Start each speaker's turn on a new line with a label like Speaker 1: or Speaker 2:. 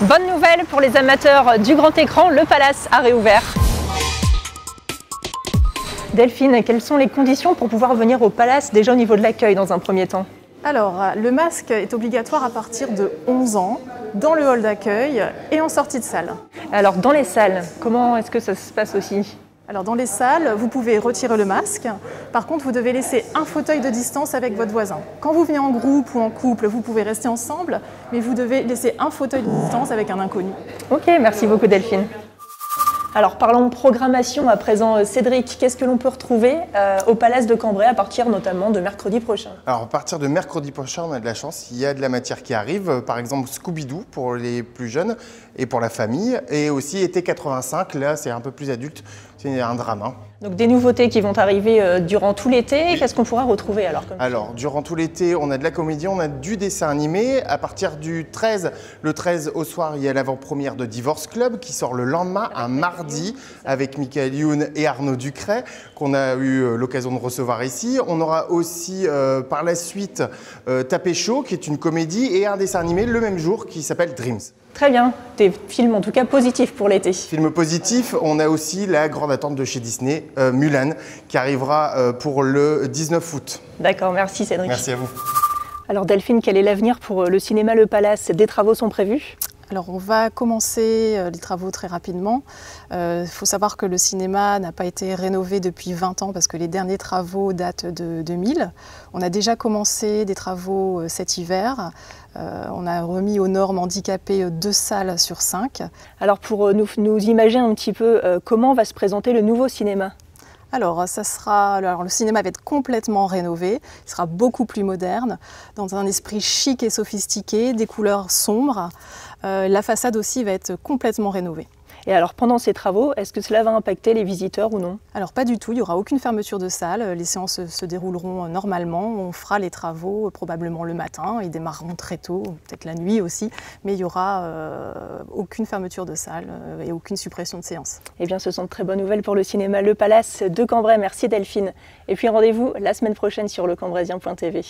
Speaker 1: Bonne nouvelle pour les amateurs du grand écran, le Palace a réouvert. Delphine, quelles sont les conditions pour pouvoir venir au Palace déjà au niveau de l'accueil dans un premier temps?
Speaker 2: Alors, le masque est obligatoire à partir de 11 ans, dans le hall d'accueil et en sortie de salle.
Speaker 1: Alors dans les salles, comment est-ce que ça se passe aussi?
Speaker 2: Alors dans les salles, vous pouvez retirer le masque. Par contre, vous devez laisser un fauteuil de distance avec votre voisin. Quand vous venez en groupe ou en couple, vous pouvez rester ensemble, mais vous devez laisser un fauteuil de distance avec un inconnu.
Speaker 1: Ok, merci beaucoup Delphine. Alors parlons programmation à présent. Cédric, qu'est-ce que l'on peut retrouver au Palace de Cambrai à partir notamment de mercredi prochain?
Speaker 3: Alors à partir de mercredi prochain, on a de la chance, il y a de la matière qui arrive, par exemple Scooby-Doo pour les plus jeunes et pour la famille, et aussi été 85, là c'est un peu plus adulte, c'est un drame.
Speaker 1: Donc des nouveautés qui vont arriver durant tout l'été, qu'est-ce qu'on pourra retrouver alors
Speaker 3: Alors durant tout l'été, on a de la comédie, on a du dessin animé. À partir du 13, le 13 au soir, il y a l'avant-première de Divorce Club qui sort le lendemain, un mardi, avec Michael Youn et Arnaud Ducret, qu'on a eu l'occasion de recevoir ici. On aura aussi par la suite Tapé Chaud, qui est une comédie, et un dessin animé le même jour qui s'appelle Dreams.
Speaker 1: Très bien, des films en tout cas positifs pour l'été.
Speaker 3: Film positif, on a aussi la grande attente de chez Disney, Mulan, qui arrivera pour le 19 août.
Speaker 1: D'accord, merci Cédric.
Speaker 3: Merci à vous.
Speaker 1: Alors Delphine, quel est l'avenir pour le cinéma Le Palace? Des travaux sont prévus?
Speaker 2: Alors on va commencer les travaux très rapidement. Il faut savoir que le cinéma n'a pas été rénové depuis 20 ans parce que les derniers travaux datent de 2000. On a déjà commencé des travaux cet hiver. On a remis aux normes handicapées 2 salles sur 5.
Speaker 1: Alors pour nous imaginer un petit peu comment va se présenter le nouveau cinéma?
Speaker 2: Alors, le cinéma va être complètement rénové, il sera beaucoup plus moderne, dans un esprit chic et sophistiqué, des couleurs sombres. La façade aussi va être complètement rénovée.
Speaker 1: Et alors pendant ces travaux, est-ce que cela va impacter les visiteurs ou non?
Speaker 2: Alors pas du tout, il n'y aura aucune fermeture de salle, les séances se dérouleront normalement, on fera les travaux probablement le matin, ils démarreront très tôt, peut-être la nuit aussi, mais il n'y aura aucune fermeture de salle et aucune suppression de séance.
Speaker 1: Eh bien ce sont de très bonnes nouvelles pour le cinéma Le Palace de Cambrai, merci Delphine. Et puis rendez-vous la semaine prochaine sur lecambraisien.tv.